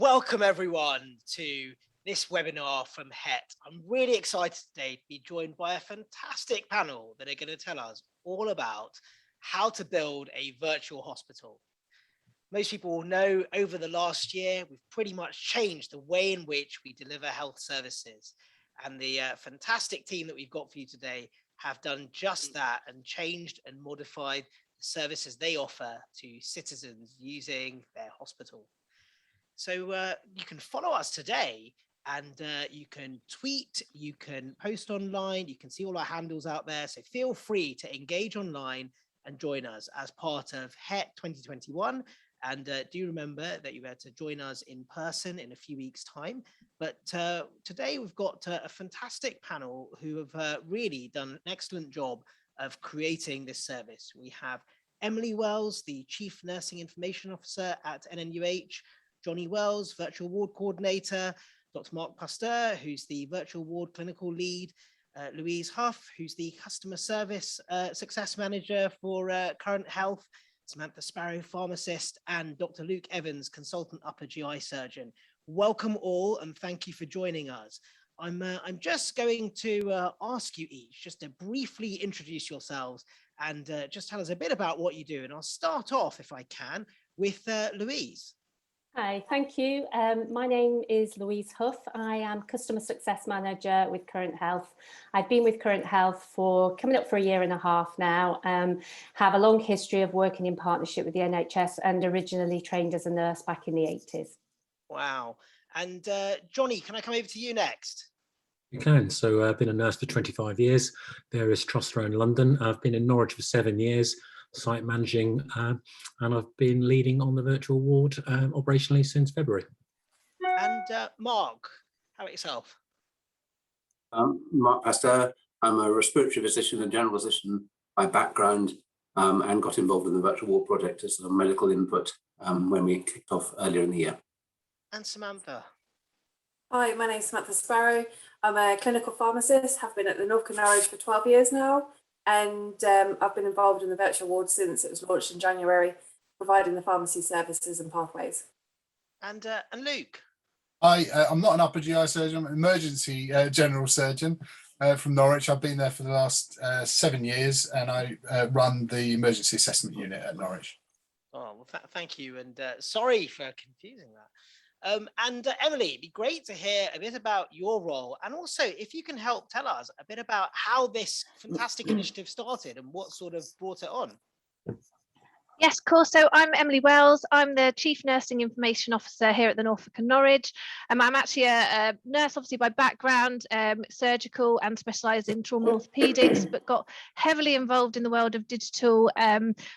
Welcome everyone to this webinar from HETT. I'm really excited today to be joined by a fantastic panel that are going to tell us all about how to build a virtual hospital. Most people will know over the last year, we've pretty much changed the way in which we deliver health services. And the fantastic team that we've got for you today have done just that and changed and modified the services they offer to citizens using their hospital. So you can follow us today and you can tweet, you can post online, you can see all our handles out there. So feel free to engage online and join us as part of HETT 2021. And do remember that you're able to join us in person in a few weeks' time. But today we've got a fantastic panel who have really done an excellent job of creating this service. We have Emily Wells, the Chief Nursing Information Officer at NNUH, Johnny Wells, Virtual Ward Coordinator, Dr. Mark Pasteur, who's the Virtual Ward Clinical Lead, Louise Hough, who's the Customer Service Success Manager for Current Health, Samantha, Sparrow, Pharmacist, and Dr. Luke Evans, Consultant Upper GI Surgeon. Welcome all, and thank you for joining us. I'm just going to ask you each just to briefly introduce yourselves and just tell us a bit about what you do. And I'll start off, if I can, with Louise. Hi, thank you. My name is Louise Hough. I am Customer Success Manager with Current Health. I've been with Current Health for coming up for a year and a half now. Have a long history of working in partnership with the NHS and originally trained as a nurse back in the 80s. Wow. And Johnny, can I come over to you next? You can. So I've been a nurse for 25 years, various trusts around London. I've been in Norwich for 7 years. Site managing, and I've been leading on the virtual ward operationally since February. And Mark, how about yourself? Mark Pasteur. I'm a respiratory physician and general physician by background, and got involved in the virtual ward project as a medical input when we kicked off earlier in the year. And Samantha. Hi, my name is Samantha Sparrow. I'm a clinical pharmacist, have been at the North Norwich for 12 years now. And I've been involved in the virtual ward since it was launched in January, providing the pharmacy services and pathways. And Luke. Hi, I'm not an upper GI surgeon, I'm an emergency general surgeon from Norwich. I've been there for the last 7 years and I run the emergency assessment unit at Norwich. Oh, well, thank you. And sorry for confusing that. And Emily, it'd be great to hear a bit about your role, and also if you can help tell us a bit about how this fantastic initiative started and what sort of brought it on. Yes, of course. So I'm Emily Wells. I'm the Chief Nursing Information Officer here at the Norfolk and Norwich. I'm actually a nurse, obviously by background, surgical and specialised in trauma orthopaedics, but got heavily involved in the world of digital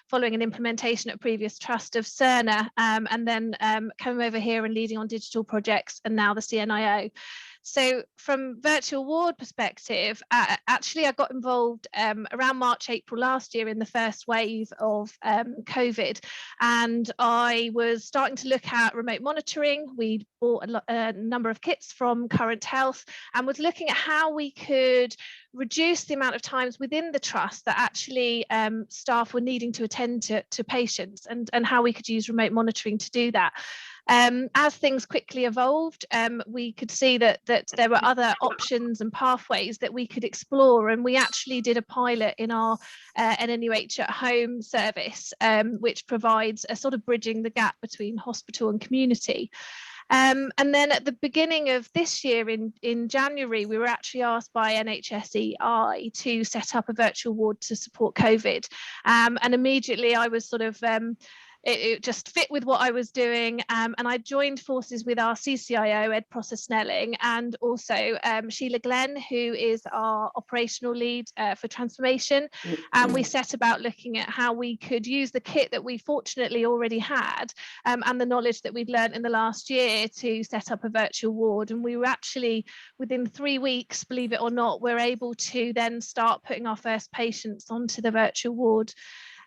following an implementation at a previous trust of Cerner, and then coming over here and leading on digital projects and now the CNIO. So from virtual ward perspective, actually I got involved around March, April last year in the first wave of COVID, and I was starting to look at remote monitoring. We'd bought a number of kits from Current Health and was looking at how we could reduce the amount of times within the trust that actually staff were needing to attend to patients, and how we could use remote monitoring to do that. As things quickly evolved, we could see that there were other options and pathways that we could explore, and we actually did a pilot in our NNUH at home service, which provides a sort of bridging the gap between hospital and community. And then at the beginning of this year, in January, we were actually asked by NHSEI to set up a virtual ward to support COVID, and immediately I was sort of it just fit with what I was doing, and I joined forces with our CCIO, Ed Process-Snelling, and also Sheila Glenn, who is our operational lead for transformation. And we set about looking at how we could use the kit that we fortunately already had, and the knowledge that we'd learned in the last year to set up a virtual ward. And we were actually, within 3 weeks, believe it or not, we're able to then start putting our first patients onto the virtual ward.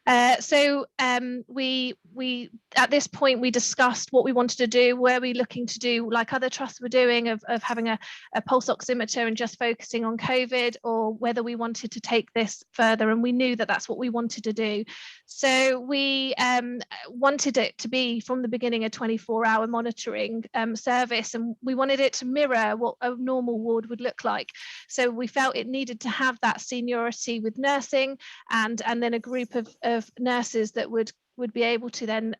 We at this point we discussed what we wanted to do. Were we looking to do like other trusts were doing of having a pulse oximeter and just focusing on COVID, or whether we wanted to take this further? And we knew that that's what we wanted to do. So we wanted it to be from the beginning a 24-hour monitoring service, and we wanted it to mirror what a normal ward would look like. So we felt it needed to have that seniority with nursing, and then a group of nurses that would be able to then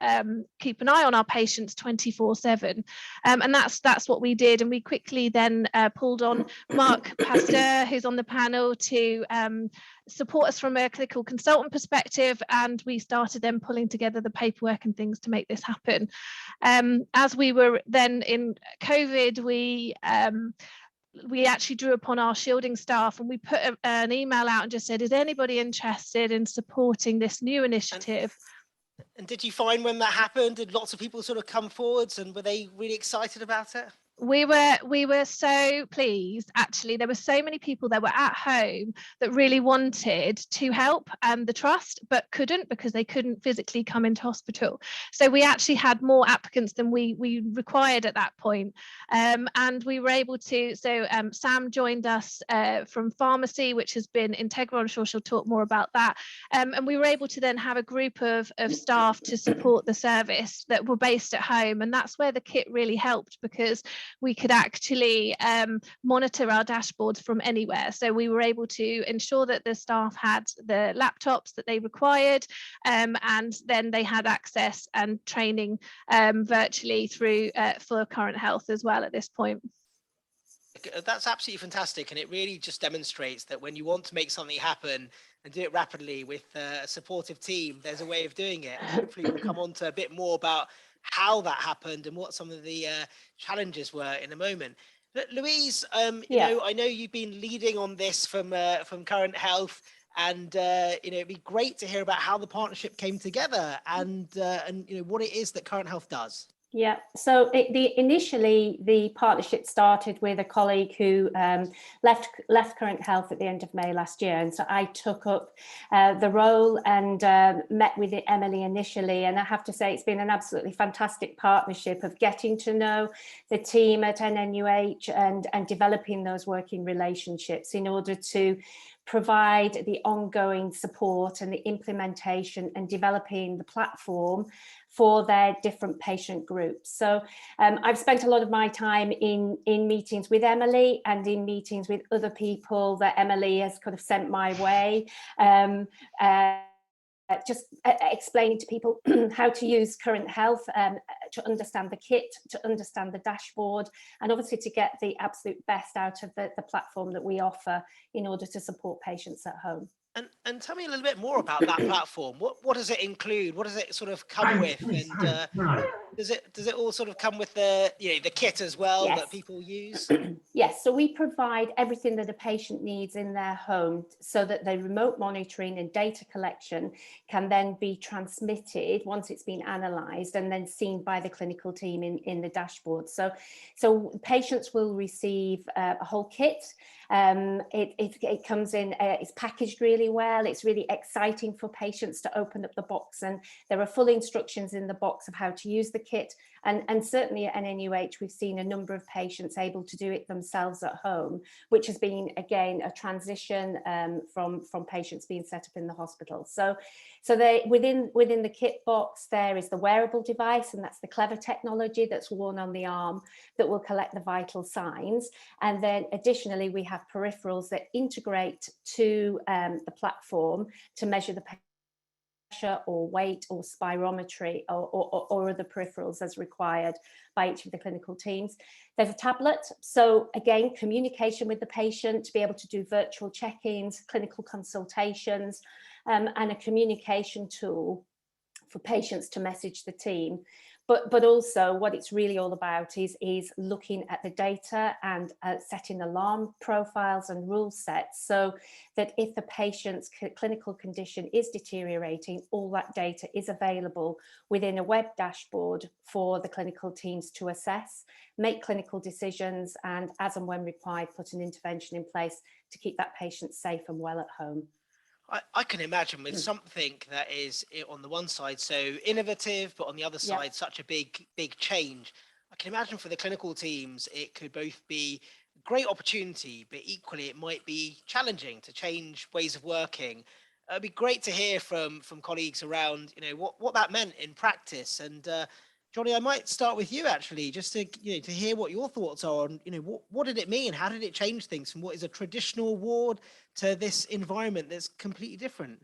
keep an eye on our patients 24/7, and that's what we did. And we quickly then pulled on Mark Pasteur, who's on the panel, to support us from a clinical consultant perspective, and we started then pulling together the paperwork and things to make this happen. As we were then in COVID, we actually drew upon our shielding staff, and we put an email out and just said, is anybody interested in supporting this new initiative? And did you find when that happened, did lots of people sort of come forwards, and were they really excited about it? We were so pleased. Actually, there were so many people that were at home that really wanted to help the trust, but couldn't, because they couldn't physically come into hospital. So we actually had more applicants than we required at that point. And we were able to, so Sam joined us from pharmacy, which has been integral. I'm sure she'll talk more about that. And we were able to then have a group of staff to support the service that were based at home. And that's where the kit really helped, because we could actually monitor our dashboards from anywhere. So we were able to ensure that the staff had the laptops that they required, and then they had access and training virtually through for Current Health as well at this point. That's absolutely fantastic, and it really just demonstrates that when you want to make something happen and do it rapidly with a supportive team, there's a way of doing it. Hopefully we'll come on to a bit more about how that happened and what some of the challenges were in a moment. But Louise, you know, I know you've been leading on this from Current Health, and you know, it'd be great to hear about how the partnership came together and you know, what it is that Current Health does. Yeah, so initially the partnership started with a colleague who left Current Health at the end of May last year, and so I took up the role and met with Emily initially, and I have to say it's been an absolutely fantastic partnership of getting to know the team at NNUH and developing those working relationships in order to provide the ongoing support and the implementation and developing the platform for their different patient groups. So I've spent a lot of my time in meetings with Emily and in meetings with other people that Emily has kind of sent my way. Just explaining to people how to use Current Health, to understand the kit, to understand the dashboard, and obviously to get the absolute best out of the platform that we offer in order to support patients at home. And tell me a little bit more about that platform. What does it include? What does it sort of come with? And does it all sort of come with the the kit as well that people use? Yes, so we provide everything that a patient needs in their home, so that the remote monitoring and data collection can then be transmitted once it's been analysed and then seen by the clinical team in the dashboard. So patients will receive a whole kit. It comes in, it's packaged really well. It's really exciting for patients to open up the box, and there are full instructions in the box of how to use the kit. And certainly at NNUH, we've seen a number of patients able to do it themselves at home, which has been, again, a transition from patients being set up in the hospital. So they within the kit box, there is the wearable device, and that's the clever technology that's worn on the arm that will collect the vital signs. And then additionally, we have peripherals that integrate to the platform to measure the pressure or weight or spirometry or other peripherals as required by each of the clinical teams. There's a tablet, so again, communication with the patient to be able to do virtual check-ins, clinical consultations, and a communication tool for patients to message the team. But also what it's really all about is looking at the data and setting alarm profiles and rule sets, so that if the patient's clinical condition is deteriorating, all that data is available within a web dashboard for the clinical teams to assess, make clinical decisions, and as and when required, put an intervention in place to keep that patient safe and well at home. I can imagine with something that is on the one side so innovative, but on the other side such a big change. I can imagine for the clinical teams, it could both be a great opportunity, but equally it might be challenging to change ways of working. It'd be great to hear from colleagues around, what that meant in practice. And Johnny, I might start with you actually, just to to hear what your thoughts are on what did it mean? How did it change things from what is a traditional ward to this environment that's completely different?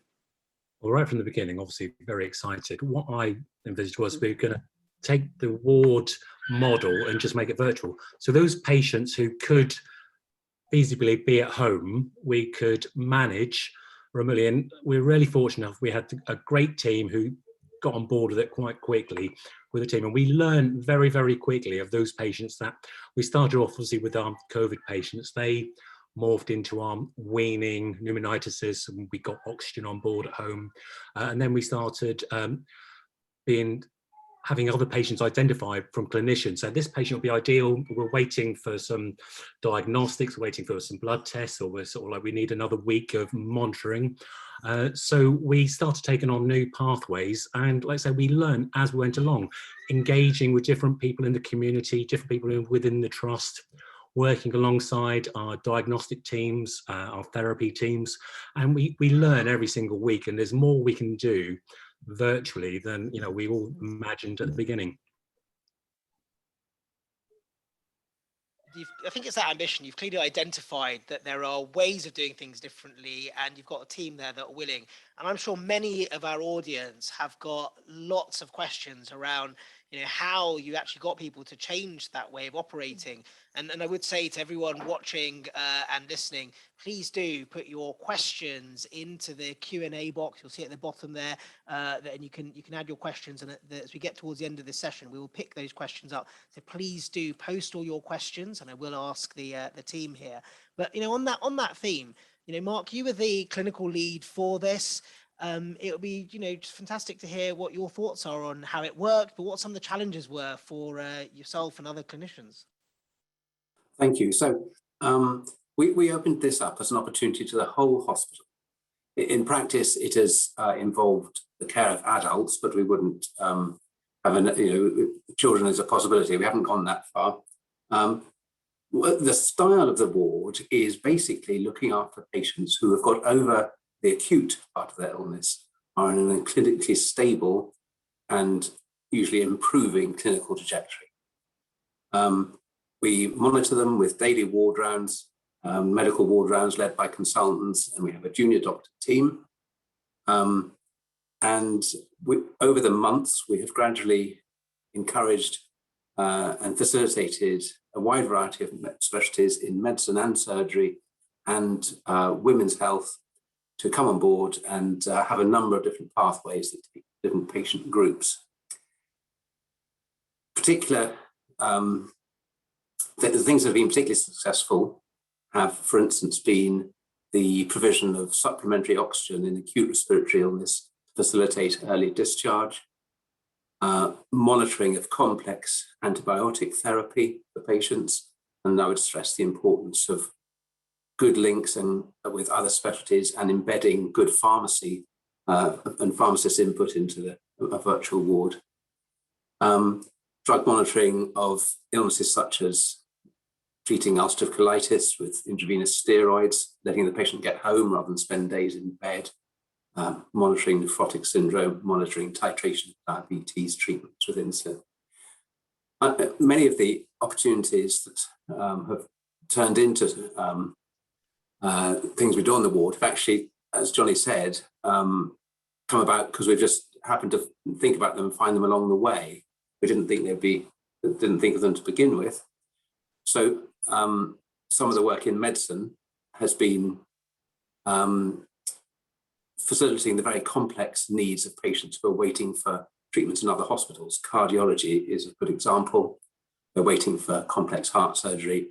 Well, right from the beginning, obviously very excited. What I envisaged was we were going to take the ward model and just make it virtual. So those patients who could feasibly be at home, we could manage remotely. And we're really fortunate enough, we had a great team who got on board with it quite quickly with the team. And we learned very, very quickly of those patients that we started off obviously with our COVID patients. They morphed into our weaning pneumonitis, and we got oxygen on board at home. And then we started having other patients identified from clinicians. So this patient will be ideal. We're waiting for some diagnostics, we're waiting for some blood tests, or we're sort of like, we need another week of monitoring. So we started taking on new pathways, and like I said, we learned as we went along, engaging with different people in the community, different people within the trust, working alongside our diagnostic teams, our therapy teams, and we learn every single week, and there's more we can do virtually than we all imagined at the beginning. I think it's that ambition. You've clearly identified that there are ways of doing things differently, and you've got a team there that are willing. And I'm sure many of our audience have got lots of questions around how you actually got people to change that way of operating. And I would say to everyone watching and listening, please do put your questions into the Q&A box. You'll see at the bottom there, and you can add your questions. And as we get towards the end of this session, we will pick those questions up. So please do post all your questions, and I will ask the team here. But on that theme, Mark, you were the clinical lead for this. It would be just fantastic to hear what your thoughts are on how it worked, but what some of the challenges were for yourself and other clinicians. Thank you. So we opened this up as an opportunity to the whole hospital. In practice, it has involved the care of adults, but we wouldn't have children as a possibility. We haven't gone that far. The style of the ward is basically looking after patients who have got over the acute part of their illness, are in a clinically stable and usually improving clinical trajectory. We monitor them with daily ward rounds, medical ward rounds led by consultants, and we have a junior doctor team. And over the months, we have gradually encouraged and facilitated a wide variety of specialties in medicine and surgery and women's health to come on board and have a number of different pathways that take different patient groups. The things that have been particularly successful have, for instance, been the provision of supplementary oxygen in acute respiratory illness to facilitate early discharge, monitoring of complex antibiotic therapy for patients, and I would stress the importance of good links and with other specialties and embedding good pharmacy and pharmacist input into a virtual ward. Drug monitoring of illnesses such as treating ulcerative colitis with intravenous steroids, letting the patient get home rather than spend days in bed, monitoring nephrotic syndrome, monitoring titration of diabetes treatments with insulin. Many of the opportunities that have turned into things we do on the ward have actually, as Johnny said, come about because we've just happened to think about them and find them along the way. We didn't think didn't think of them to begin with. So some of the work in medicine has been facilitating the very complex needs of patients who are waiting for treatments in other hospitals. Cardiology is a good example. They're waiting for complex heart surgery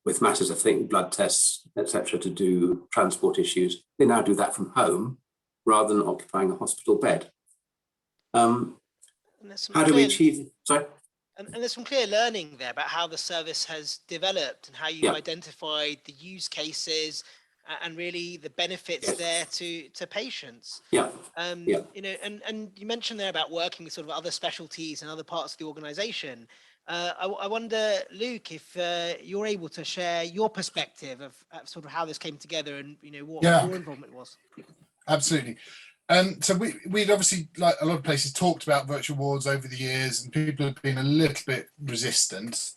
with matters of blood tests, etc., to do transport issues. They now do that from home rather than occupying a hospital bed. How do we achieve? Sorry? And there's some clear learning there about how the service has developed and how you've identified the use cases and really the benefits there to patients. Yeah. You know, and you mentioned there about working with sort of other specialties and other parts of the organization. I wonder, Luke, if you're able to share your perspective of sort of how this came together and, you know, what your involvement was. Absolutely. So we'd obviously, like a lot of places, talked about virtual wards over the years, and people have been a little bit resistant.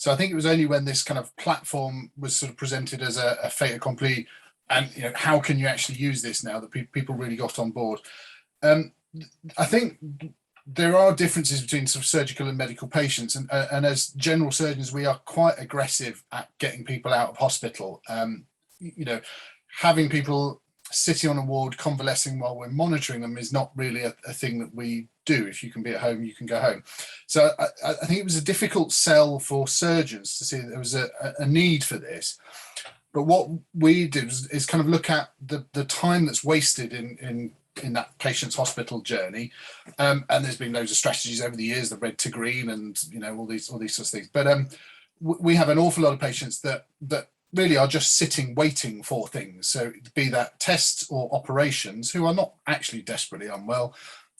So I think it was only when this kind of platform was sort of presented as a fait accompli, and, you know, how can you actually use this now, that people really got on board. I think there are differences between sort of surgical and medical patients, and as general surgeons, we are quite aggressive at getting people out of hospital. You know, having people sitting on a ward convalescing while we're monitoring them is not really a thing that we do. If you can be at home, you can go home. So I think it was a difficult sell for surgeons to see that there was a need for this. But what we did is kind of look at the time that's wasted in that patient's hospital journey, and there's been loads of strategies over the years, the red to green, and, you know, all these sorts of things. But we have an awful lot of patients that really are just sitting waiting for things, so be that tests or operations, who are not actually desperately unwell,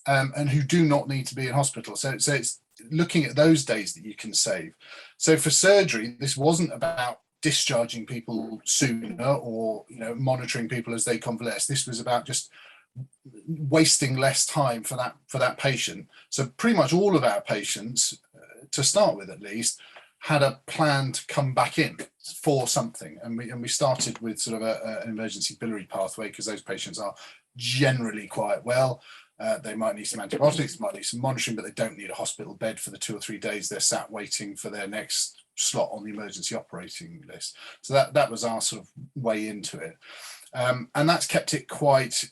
and who do not need to be in hospital. So it's looking at those days that you can save. So for surgery, this wasn't about discharging people sooner or, you know, monitoring people as they convalesce. This was about just wasting less time for that patient. So pretty much all of our patients, to start with at least, had a plan to come back in for something, and we started with sort of an emergency biliary pathway, because those patients are generally quite well. They might need some antibiotics, might need some monitoring, but they don't need a hospital bed for the 2 or 3 days they're sat waiting for their next slot on the emergency operating list. So that was our sort of way into it, and that's kept it quite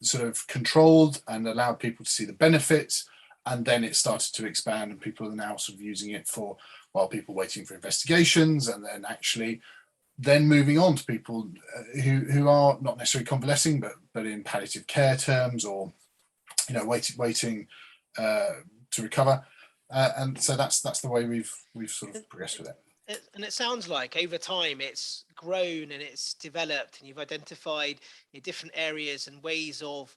sort of controlled and allowed people to see the benefits. And then it started to expand, and people are now sort of using it for, while people waiting for investigations, and then actually then moving on to people who are not necessarily convalescing, but in palliative care terms, or, you know, waiting to recover. And so that's the way we've sort of progressed with it. And it sounds like over time it's grown and it's developed, and you've identified, you know, different areas and ways of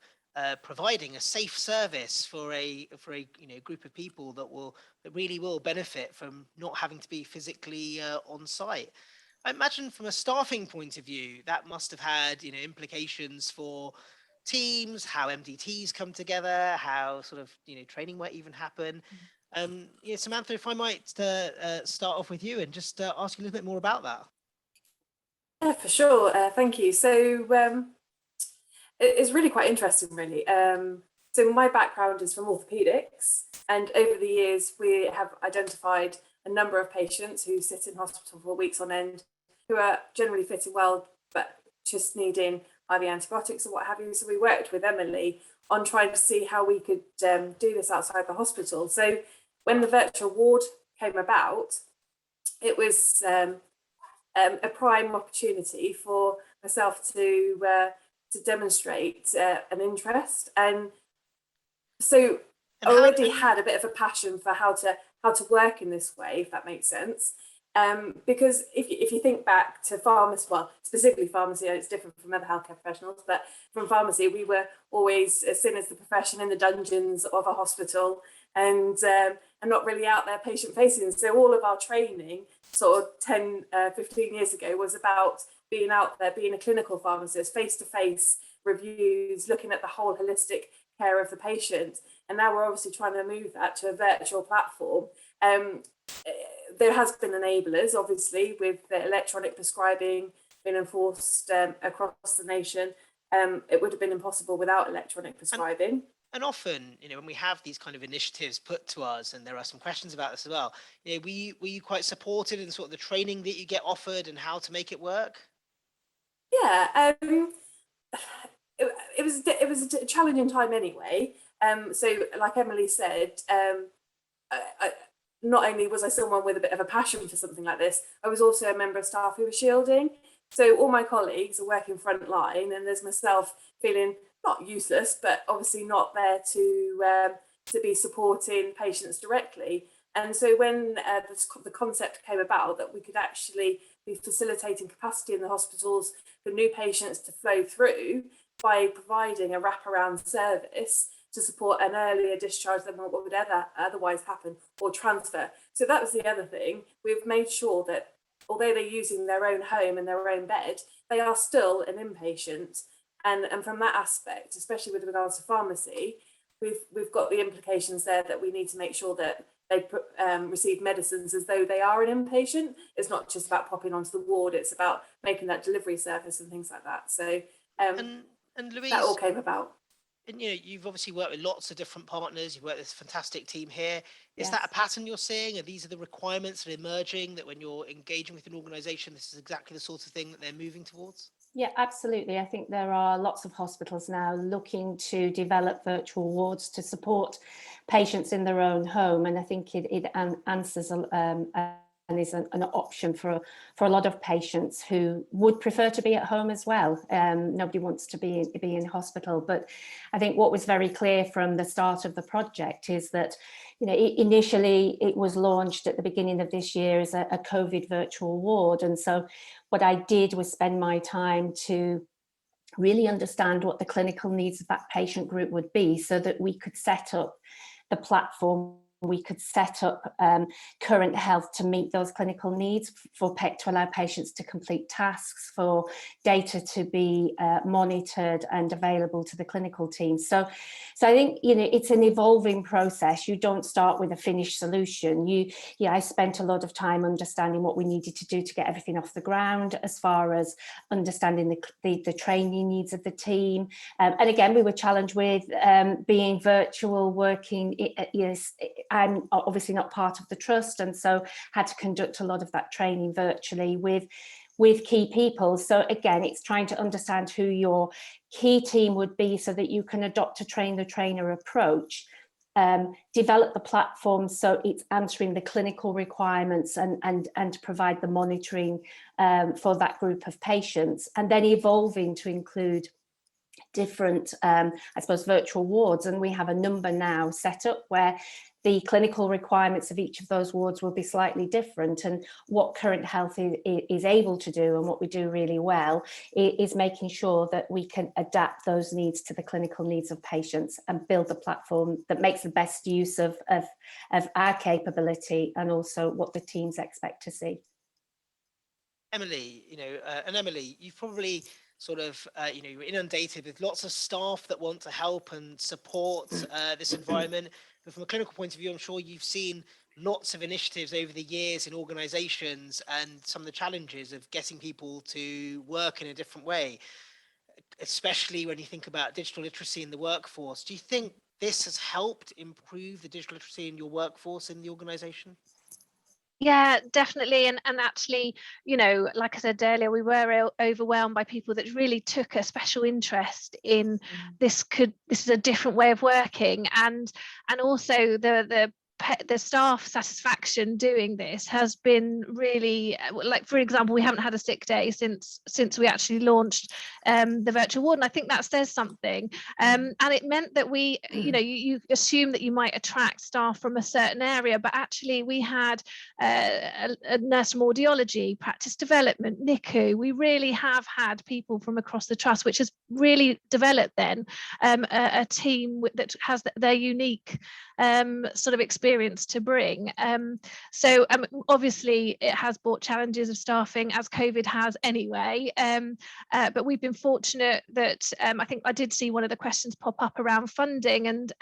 providing a safe service for a you know, group of people that really will benefit from not having to be physically on site. I imagine from a staffing point of view, that must have had, you know, implications for teams, how MDTs come together, how sort of, you know, training might even happen. Yeah, Samantha, if I might start off with you and just ask you a little bit more about that. Yeah, for sure. Thank you. So it's really quite interesting, really. So my background is from orthopedics, and over the years we have identified a number of patients who sit in hospital for weeks on end, who are generally fitting well, but just needing IV antibiotics or what have you. So we worked with Emily on trying to see how we could do this outside the hospital. So when the virtual ward came about, it was a prime opportunity for myself to demonstrate an interest. And so I already had a bit of a passion for how to work in this way, if that makes sense. Because if you think back to pharmacy, well, specifically pharmacy, it's different from other healthcare professionals, but from pharmacy, we were always seen as the profession in the dungeons of a hospital, and not really out there patient facing. So all of our training sort of 10, 15 years ago was about being out there, being a clinical pharmacist, face-to-face reviews, looking at the whole holistic care of the patient. And now we're obviously trying to move that to a virtual platform. There has been enablers, obviously, with the electronic prescribing being enforced across the nation. It would have been impossible without electronic prescribing. And often, you know, when we have these kind of initiatives put to us, and there are some questions about this as well, you know, were you quite supported in sort of the training that you get offered and how to make it work? Yeah, it was a challenging time anyway. So like Emily said, not only was I someone with a bit of a passion for something like this, I was also a member of staff who was shielding. So all my colleagues are working front line, and there's myself feeling not useless, but obviously not there to be supporting patients directly. And so when the concept came about that we could actually be facilitating capacity in the hospitals for new patients to flow through by providing a wraparound service to support an earlier discharge than what would ever otherwise happen, or transfer. So that was the other thing. We've made sure that although they're using their own home and their own bed, they are still an inpatient. And from that aspect, especially with regards to pharmacy, we've got the implications there that we need to make sure that they receive medicines as though they are an inpatient. It's not just about popping onto the ward, it's about making that delivery service and things like that. So and Louise, that all came about. And you've obviously worked with lots of different partners. You've worked with this fantastic team here. Is Yes. that a pattern you're seeing? Are these the requirements that are emerging, that when you're engaging with an organisation, this is exactly the sort of thing that they're moving towards? Yeah, absolutely. I think there are lots of hospitals now looking to develop virtual wards to support patients in their own home, and I think it answers and is an option for a lot of patients who would prefer to be at home as well. Nobody wants to be in hospital, but I think what was very clear from the start of the project is that, initially it was launched at the beginning of this year as a COVID virtual ward, and so what I did was spend my time to really understand what the clinical needs of that patient group would be, so that we could set up the platform, we could set up Current Health to meet those clinical needs, to allow patients to complete tasks, for data to be monitored and available to the clinical team. So I think it's an evolving process. You don't start with a finished solution. I spent a lot of time understanding what we needed to do to get everything off the ground, as far as understanding the training needs of the team. And again, we were challenged with being virtual, working. I'm obviously not part of the trust, and so had to conduct a lot of that training virtually with key people. So again, it's trying to understand who your key team would be, so that you can adopt a train the trainer approach, develop the platform so it's answering the clinical requirements and provide the monitoring for that group of patients, and then evolving to include different, virtual wards. And we have a number now set up where the clinical requirements of each of those wards will be slightly different, and what Current Health is able to do, and what we do really well, is making sure that we can adapt those needs to the clinical needs of patients and build the platform that makes the best use of our capability and also what the teams expect to see. Emily, Emily, you've probably sort of, you're inundated with lots of staff that want to help and support this environment. But from a clinical point of view, I'm sure you've seen lots of initiatives over the years in organizations and some of the challenges of getting people to work in a different way, especially when you think about digital literacy in the workforce. Do you think this has helped improve the digital literacy in your workforce in the organization? Yeah, definitely. And actually, like I said earlier, we were overwhelmed by people that really took a special interest in this is a different way of working, and also the staff satisfaction doing this has been really, like, for example, we haven't had a sick day since we actually launched the virtual ward, and I think that says something. And it meant that we, you assume that you might attract staff from a certain area, but actually we had a nurse from audiology, practice development, NICU. We really have had people from across the trust, which has really developed then a team that has their unique sort of experience to bring. So obviously it has brought challenges of staffing, as COVID has anyway, but we've been fortunate that I think I did see one of the questions pop up around funding, and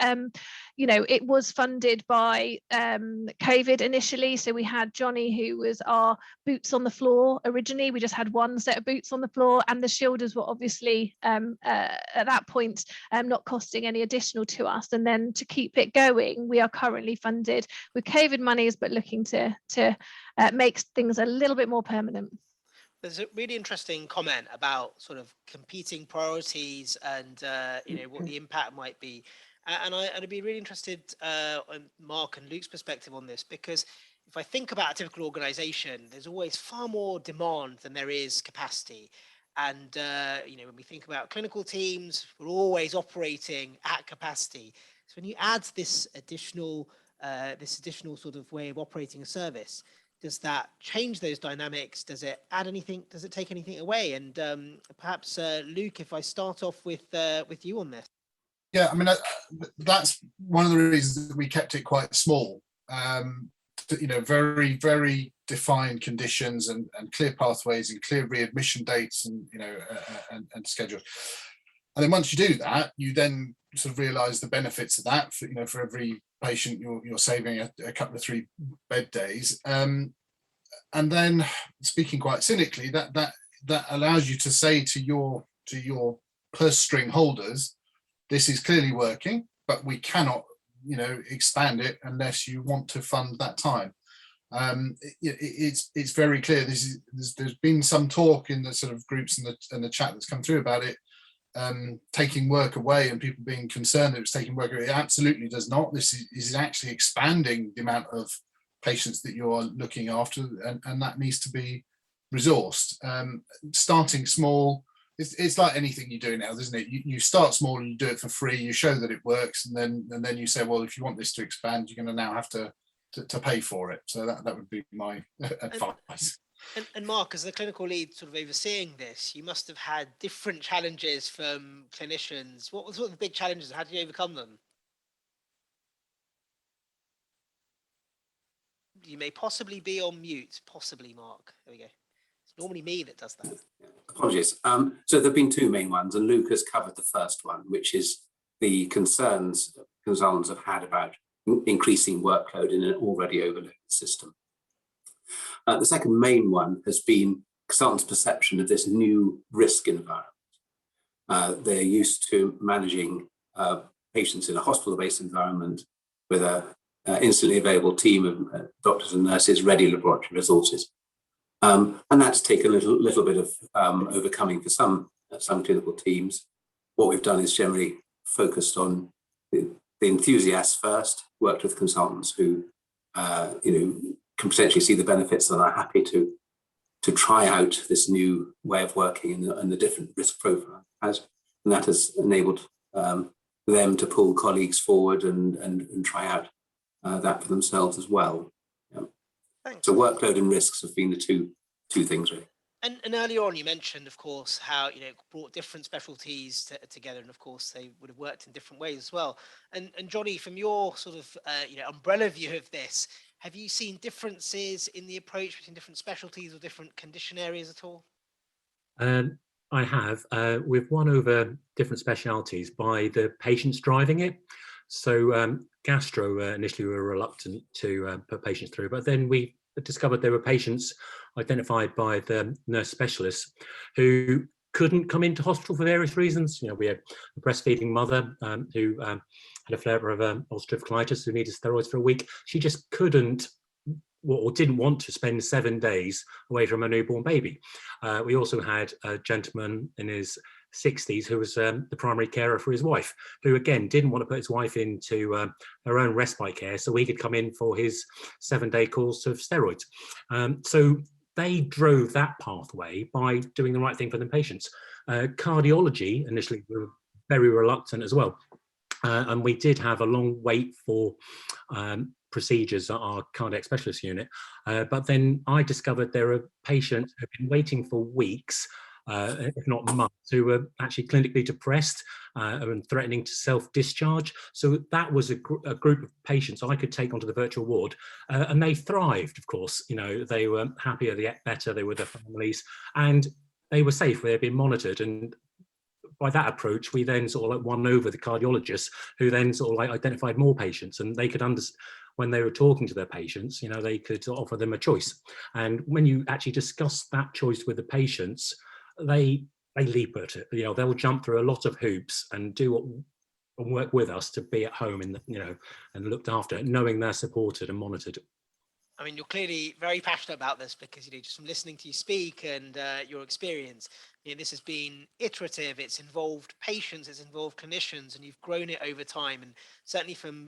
it was funded by COVID initially. So we had Johnny, who was our boots on the floor originally. We just had one set of boots on the floor, and the shielders were obviously at that point not costing any additional to us. And then to keep it going, we are currently funded with COVID monies, but looking to make things a little bit more permanent. There's a really interesting comment about sort of competing priorities and what the impact might be, and I'd be really interested on Mark and Luke's perspective on this, because if I think about a typical organization, there's always far more demand than there is capacity. And when we think about clinical teams, we're always operating at capacity. So when you add this additional sort of way of operating a service, does that change those dynamics? Does it add anything? Does it take anything away? And perhaps Luke, if I start off with you on this. Yeah, I mean, that's one of the reasons that we kept it quite small. Very, very defined conditions and clear pathways and clear readmission dates and, and schedules. And then once you do that, you then sort of realise the benefits of that. For every patient, you're saving a couple of 3 bed days. And then, speaking quite cynically, that allows you to say to your purse string holders, this is clearly working, but we cannot, expand it unless you want to fund that time. It's very clear. There's been some talk in the sort of groups and the chat that's come through about it taking work away and people being concerned that it's taking work away. It absolutely does not. This is actually expanding the amount of patients that you are looking after, and that needs to be resourced. Starting small, it's like anything you do now, isn't it? You start small and you do it for free, you show that it works, and then you say, well, if you want this to expand, you're going to now have to pay for it. So that would be my advice. And Mark, as the clinical lead sort of overseeing this, you must have had different challenges from clinicians. What were the big challenges? How did you overcome them? You may possibly be on mute. Possibly, Mark. There we go. It's normally me that does that. Apologies. So there have been 2 main ones, and Luke has covered the first one, which is the concerns consultants have had about increasing workload in an already overloaded system. The second main one has been consultants' perception of this new risk environment. They're used to managing patients in a hospital-based environment with an instantly available team of doctors and nurses, ready laboratory resources. And that's taken a little bit of overcoming for some clinical teams. What we've done is generally focused on the enthusiasts first, worked with consultants who can potentially see the benefits and are happy to try out this new way of working and the different risk profile has, and that has enabled them to pull colleagues forward and try out that for themselves as well. Thanks. So workload and risks have been the two things really. And earlier on, you mentioned, of course, how brought different specialties together, and of course they would have worked in different ways as well. And Johnny, from your sort of umbrella view of this, have you seen differences in the approach between different specialties or different condition areas at all? I have. We've won over different specialities by the patients driving it. So gastro initially we were reluctant to put patients through, but then we discovered there were patients identified by the nurse specialists who couldn't come into hospital for various reasons. We had a breastfeeding mother who had a flare of ulcerative colitis who needed steroids for a week. She just couldn't or didn't want to spend 7 days away from a newborn baby. We also had a gentleman in his 60s who was the primary carer for his wife, who again didn't want to put his wife into her own respite care so he could come in for his 7-day course of steroids. So they drove that pathway by doing the right thing for the patients. Cardiology initially were very reluctant as well. And we did have a long wait for procedures at our cardiac specialist unit. But then I discovered there are patients who have been waiting for weeks, if not months, who were actually clinically depressed and threatening to self-discharge. So that was a group of patients I could take onto the virtual ward, and they thrived, of course. They were happier, they ate better, they were their families, and they were safe, they'd been monitored. And by that approach, we then sort of won over the cardiologists, who then sort of identified more patients, and they could understand when they were talking to their patients, they could offer them a choice. And when you actually discuss that choice with the patients, they leap at it. They'll jump through a lot of hoops and work with us to be at home and looked after, knowing they're supported and monitored. I mean, you're clearly very passionate about this because, just from listening to you speak and your experience, this has been iterative. It's involved patients, it's involved clinicians, and you've grown it over time. And certainly from,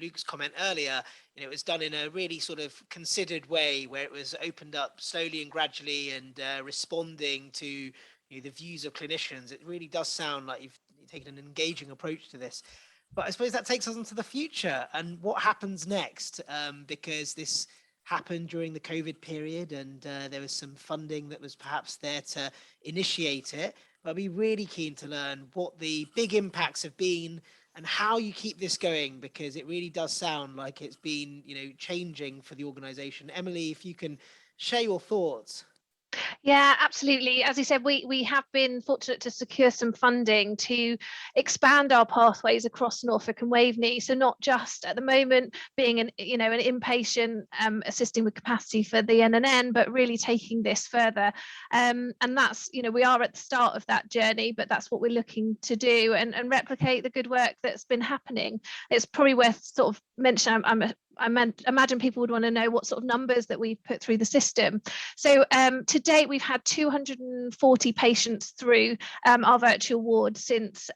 Luke's comment earlier, it was done in a really sort of considered way where it was opened up slowly and gradually and responding to the views of clinicians. It really does sound like you've taken an engaging approach to this. But I suppose that takes us into the future and what happens next, because this happened during the COVID period, and there was some funding that was perhaps there to initiate it. But I'd be really keen to learn what the big impacts have been and how you keep this going, because it really does sound like it's been, changing for the organization. Emily, if you can share your thoughts. Yeah, absolutely. As you said, we have been fortunate to secure some funding to expand our pathways across Norfolk and Waveney. So not just at the moment being an inpatient assisting with capacity for the NNN, but really taking this further. And that's, we are at the start of that journey, but that's what we're looking to do and replicate the good work that's been happening. It's probably worth sort of mentioning, I imagine people would want to know what sort of numbers that we've put through the system. So to date, we've had 240 patients through our virtual ward since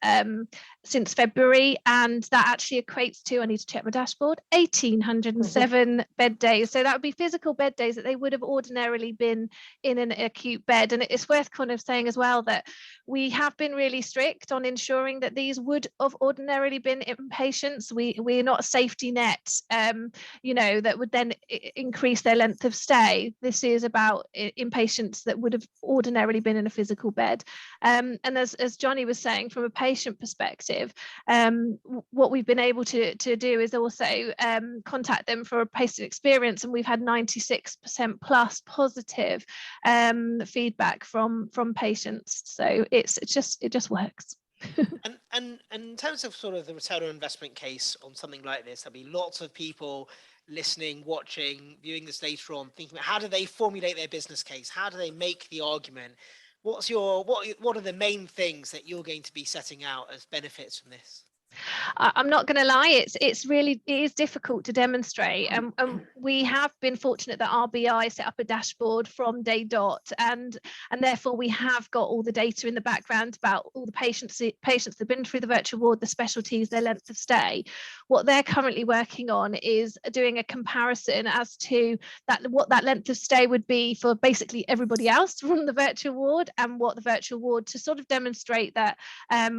February, and that actually equates to, I need to check my dashboard, 1,807 bed days. So that would be physical bed days that they would have ordinarily been in an acute bed. And it's worth kind of saying as well that we have been really strict on ensuring that these would have ordinarily been inpatients. We're not a safety net, that would then increase their length of stay. This is about inpatients that would have ordinarily been in a physical bed. And as Johnny was saying, from a patient perspective, what we've been able to do is also contact them for a patient experience, and we've had 96% plus positive feedback from patients. So it just works. and in terms of sort of the return on investment case on something like this, there'll be lots of people listening, watching, viewing this later on, thinking about how do they formulate their business case? How do they make the argument? What are the main things that you're going to be setting out as benefits from this? I'm not going to lie, it is difficult to demonstrate, and we have been fortunate that RBI set up a dashboard from day dot, and therefore we have got all the data in the background about all the patients that have been through the virtual ward, the specialties, their length of stay. What they're currently working on is doing a comparison as to what that length of stay would be for basically everybody else from the virtual ward, and what the virtual ward, to sort of demonstrate that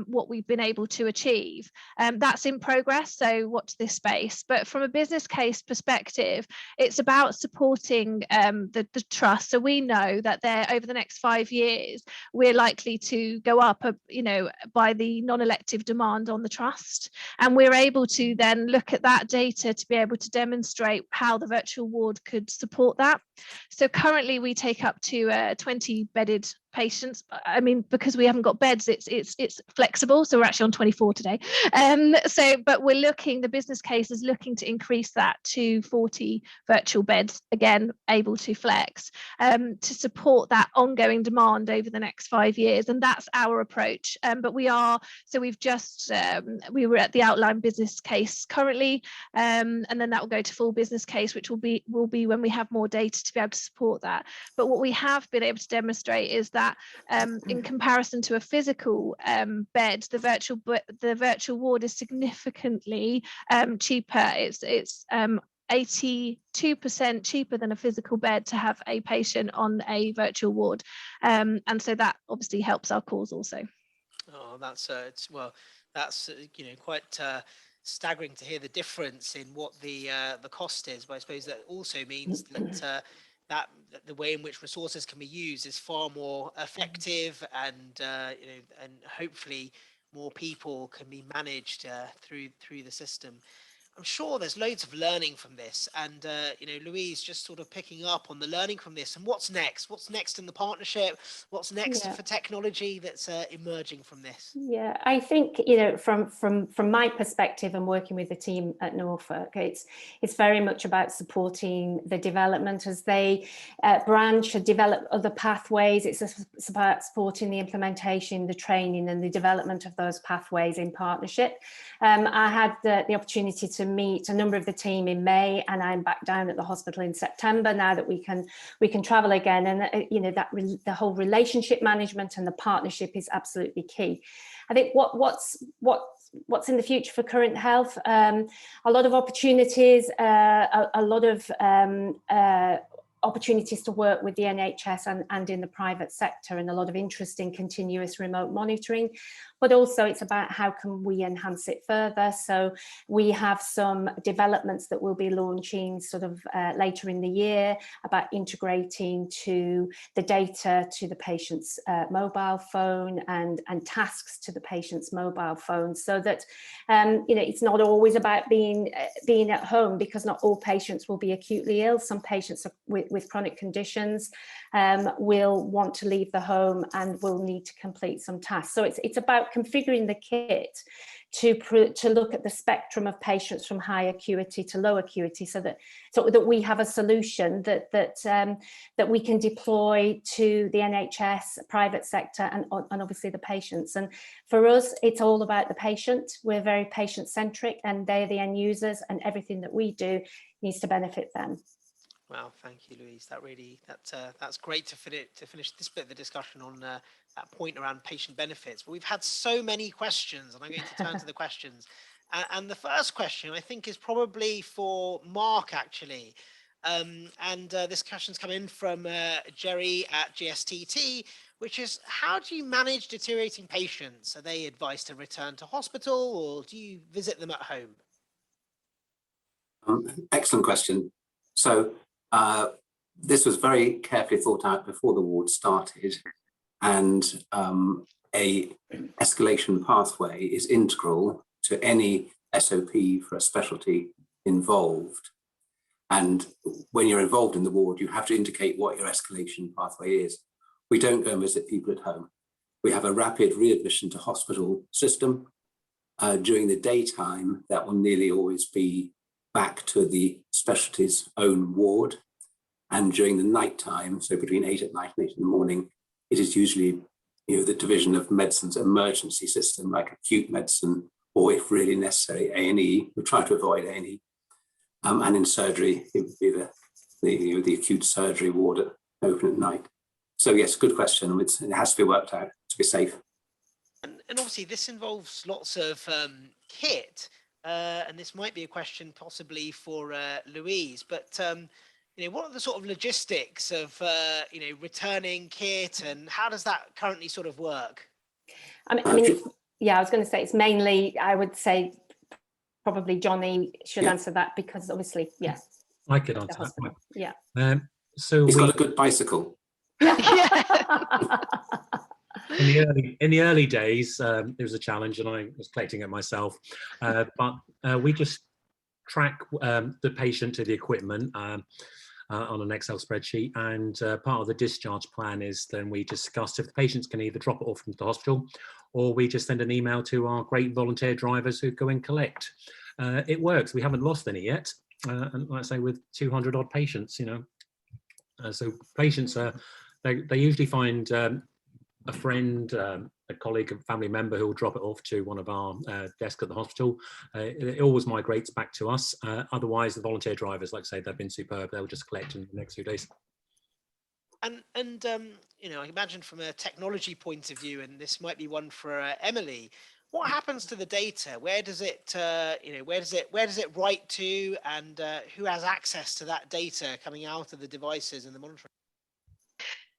what we've been able to achieve. That's in progress, so watch this space. But from a business case perspective, it's about supporting the trust. So we know that over the next 5 years, we're likely to go up, by the non-elective demand on the trust. And we're able to then look at that data to be able to demonstrate how the virtual ward could support that. So currently we take up to 20 bedded patients. I mean, because we haven't got beds, it's flexible, so we're actually on 24 today. But the business case is looking to increase that to 40 virtual beds, again able to flex, to support that ongoing demand over the next 5 years, and that's our approach. But we were at the outline business case currently, and then that will go to full business case, which will be when we have more data to be able to support that. But what we have been able to demonstrate is that in comparison to a physical bed, the virtual ward is significantly cheaper. It's 82% cheaper than a physical bed to have a patient on a virtual ward, and so that obviously helps our cause also. Oh, that's quite staggering to hear the difference in what the cost is. But I suppose that also means that that the way in which resources can be used is far more effective, and and hopefully more people can be managed through the system. I'm sure there's loads of learning from this, and Louise, just sort of picking up on the learning from this, and what's next in the partnership, what's next for technology that's emerging from this. Yeah, I think from my perspective and working with the team at Norfolk, it's very much about supporting the development as they branch and develop other pathways. It's about supporting the implementation, the training, and the development of those pathways in partnership. I had the opportunity to meet a number of the team in May, and I'm back down at the hospital in September now that we can travel again. And the whole relationship management and the partnership is absolutely key. I think what's in the future for Current Health, a lot of opportunities, a lot of opportunities to work with the NHS and in the private sector, and a lot of interest in continuous remote monitoring, but also it's about how can we enhance it further. So we have some developments that we'll be launching sort of later in the year about integrating to the data to the patient's mobile phone and tasks to the patient's mobile phone, so that it's not always about being at home, because not all patients will be acutely ill. Some patients with chronic conditions will want to leave the home and will need to complete some tasks. So it's about configuring the kit to look at the spectrum of patients from high acuity to low acuity, so that we have a solution that we can deploy to the NHS, private sector, and obviously the patients. And for us, it's all about the patient. We're very patient centric, and they're the end users, and everything that we do needs to benefit them. Wow, thank you, Louise. That's great to finish this bit of the discussion on that point around patient benefits. But we've had so many questions, and I'm going to turn to the questions. And the first question, I think, is probably for Mark, actually. This question's come in from Jerry at GSTT, which is, how do you manage deteriorating patients? Are they advised to return to hospital, or do you visit them at home? Excellent question. So this was very carefully thought out before the ward started, and a escalation pathway is integral to any SOP for a specialty involved. And when you're involved in the ward, you have to indicate what your escalation pathway is. We don't go and visit people at home. We have a rapid readmission to hospital system. During the daytime, that will nearly always be back to the specialty's own ward. And during the night time, so between 8 at night and 8 in the morning, it is usually the division of medicine's emergency system, like acute medicine, or if really necessary, A&E. We try to avoid A&E. And in surgery, it would be the acute surgery ward open at night. So yes, good question. It has to be worked out to be safe. And obviously this involves lots of kit. And this might be a question possibly for Louise, but what are the sort of logistics of returning kit, and how does that currently sort of work? I mean, yeah, I was going to say it's mainly, I would say, probably Johnny should answer that, because obviously, yeah. I could answer that. Yeah. So he's got a good bicycle. In the early days, it was a challenge, and I was collecting it myself. But we just track the patient to the equipment on an Excel spreadsheet, and part of the discharge plan is then we discuss if the patients can either drop it off into the hospital, or we just send an email to our great volunteer drivers who go and collect. It works. We haven't lost any yet, and like I say, with 200 odd patients, so patients they usually find a friend, a colleague, a family member who will drop it off to one of our desks at the hospital. It always migrates back to us. Otherwise, the volunteer drivers, like I say, they've been superb. They'll just collect in the next few days. And I imagine from a technology point of view, and this might be one for Emily, what happens to the data? Where does it write to, and who has access to that data coming out of the devices and the monitoring?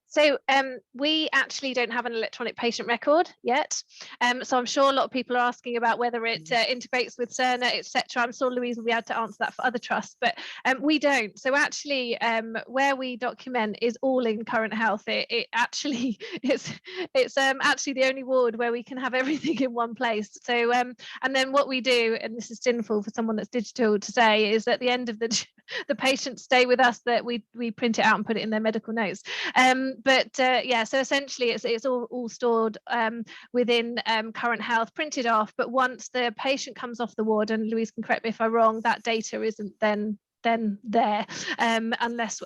So we actually don't have an electronic patient record yet. So I'm sure a lot of people are asking about whether it integrates with Cerner, etc. I'm sure Louise will be able to answer that for other trusts, but we don't. So actually, where we document is all in Current Health. It actually it's actually the only ward where we can have everything in one place. So and then what we do, and this is sinful for someone that's digital to say, is at the end of the patients stay with us, that we print it out and put it in their medical notes. Yeah, so essentially it's all stored within Current Health, printed off. But once the patient comes off the ward, and Louise can correct me if I'm wrong, that data isn't then there, unless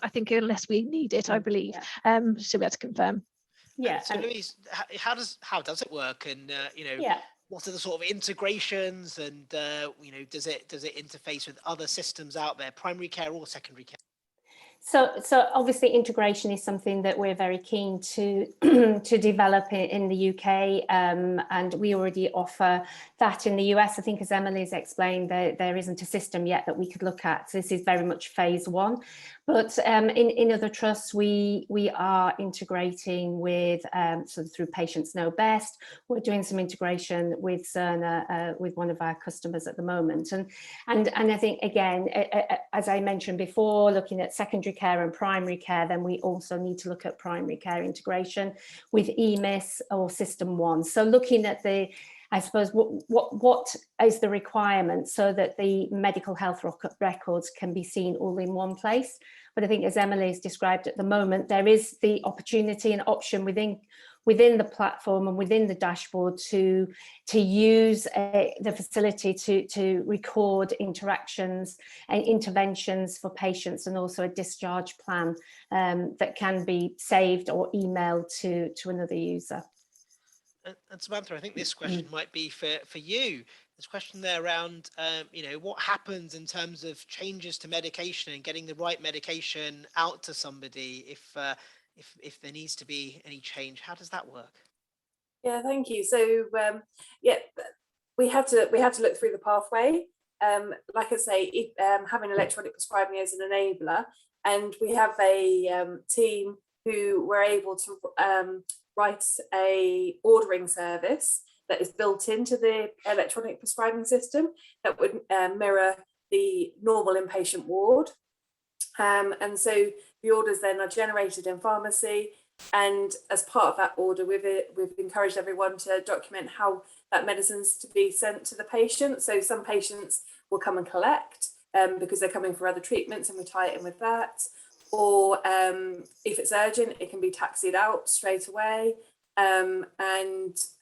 we need it, I believe. She'll be able to confirm. Yeah. So Louise, how does it work, and what are the sort of integrations, and does it interface with other systems out there, primary care or secondary care? So obviously integration is something that we're very keen to to develop in the UK, and we already offer that in the US. I think, as Emily's explained, there isn't a system yet that we could look at. So this is very much phase one. But in other trusts, we are integrating with, sort of through Patients Know Best. We're doing some integration with Cerner, with one of our customers at the moment. And I think, again, as I mentioned before, looking at secondary care and primary care, then we also need to look at primary care integration with EMIS or System 1. So looking at the, I suppose, what is the requirement so that the medical health records can be seen all in one place. But I think, as Emily has described at the moment, there is the opportunity and option within the platform and within the dashboard to use the facility to record interactions and interventions for patients, and also a discharge plan that can be saved or emailed to another user. And Samantha, I think this question might be for you. There's a question there around, what happens in terms of changes to medication and getting the right medication out to somebody if there needs to be any change. How does that work? Yeah, thank you. So we have to look through the pathway. Like I say, having electronic prescribing as an enabler, and we have a team who were able to write a ordering service that is built into the electronic prescribing system that would mirror the normal inpatient ward. And so the orders then are generated in pharmacy, and as part of that order, we've encouraged everyone to document how that medicine's to be sent to the patient. So some patients will come and collect because they're coming for other treatments, and we tie it in with that. Or if it's urgent, it can be taxied out straight away. And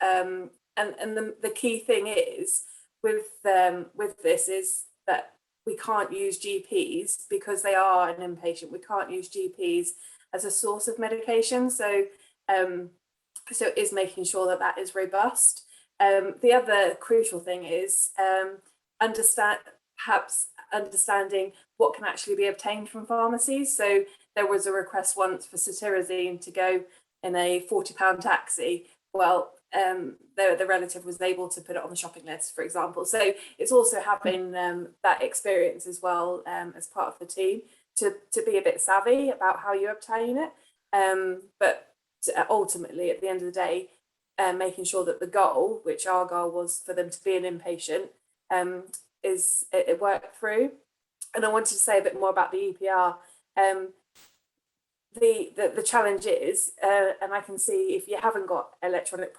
the key thing is with this is that we can't use GPs because they are an inpatient. We can't use GPs as a source of medication. So so it is making sure that that is robust. The other crucial thing is understanding what can actually be obtained from pharmacies. So there was a request once for cetirizine to go in a £40 taxi. Well, the relative was able to put it on the shopping list, for example. So it's also having that experience as well as part of the team to be a bit savvy about how you obtain it. But ultimately, at the end of the day, making sure that the goal, which our goal was for them to be an inpatient, is it worked through. And I wanted to say a bit more about the EPR. The challenge is, and I can see if you haven't got electronic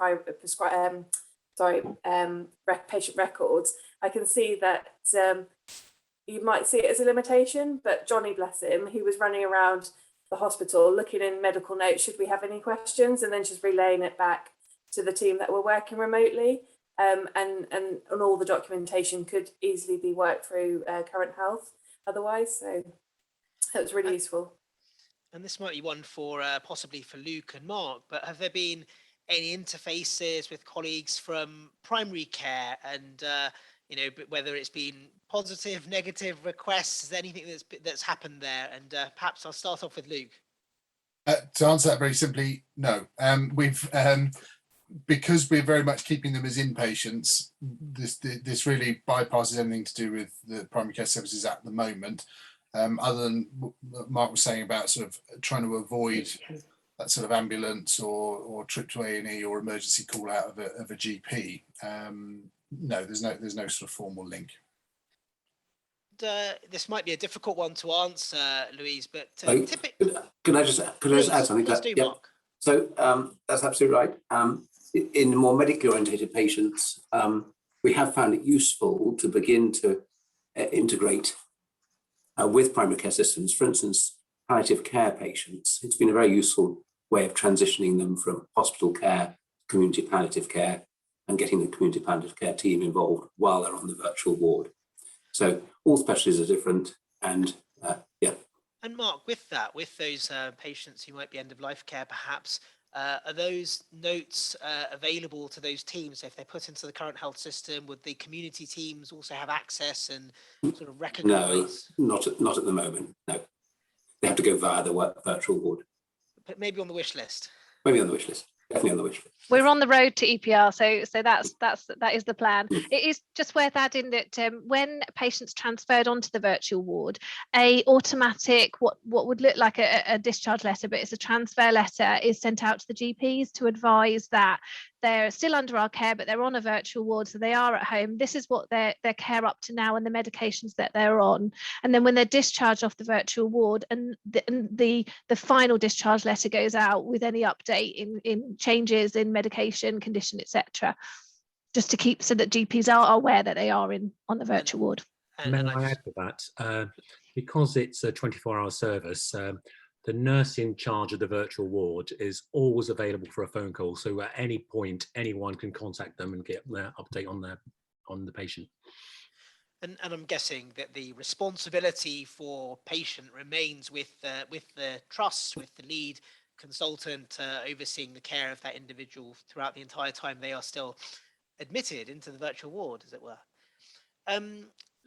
patient records, I can see that you might see it as a limitation. But Johnny, bless him, he was running around the hospital looking in medical notes, should we have any questions, and then just relaying it back to the team that were working remotely. And all the documentation could easily be worked through Current Health otherwise. So that was really useful. And this might be one for possibly for Luke and Mark, but have there been any interfaces with colleagues from primary care, and whether it's been positive, negative requests? Is there anything that's happened there? And perhaps I'll start off with Luke. To answer that very simply, no. We've because we're very much keeping them as inpatients, this really bypasses anything to do with the primary care services at the moment. Other than what Mark was saying about sort of trying to avoid that sort of ambulance or trip to A&E or emergency call out of a GP. No, there's no sort of formal link. This might be a difficult one to answer, Louise, but can I just add something? Please do, yeah. Mark. So that's absolutely right. In more medically orientated patients, we have found it useful to begin to integrate with primary care systems. For instance, palliative care patients, it's been a very useful way of transitioning them from hospital care, community palliative care, and getting the community palliative care team involved while they're on the virtual ward. So all specialties are different, and yeah. And Mark, with those patients who might be end of life care, perhaps, are those notes available to those teams? So if they're put into the Current Health system, would the community teams also have access and sort of recognise? No, not at the moment. No, they have to go via the virtual ward. But maybe on the wish list. Maybe on the wish list. Definitely on the wish list. We're on the road to EPR, so that is the plan. It is just worth adding that when patients transferred onto the virtual ward, a automatic what would look like a discharge letter, but it's a transfer letter, is sent out to the GPs to advise that they're still under our care, but they're on a virtual ward, so they are at home. This is what their care up to now and the medications that they're on. And then when they're discharged off the virtual ward, and the final discharge letter goes out with any update in changes in medication, condition, etc., just to keep so that GPs are aware that they are on the virtual ward. May I add to that? Because it's a 24-hour service, the nurse in charge of the virtual ward is always available for a phone call. So at any point, anyone can contact them and get their update on the patient. And I'm guessing that the responsibility for patient remains with the trust, with the lead consultant overseeing the care of that individual throughout the entire time they are still admitted into the virtual ward, as it were.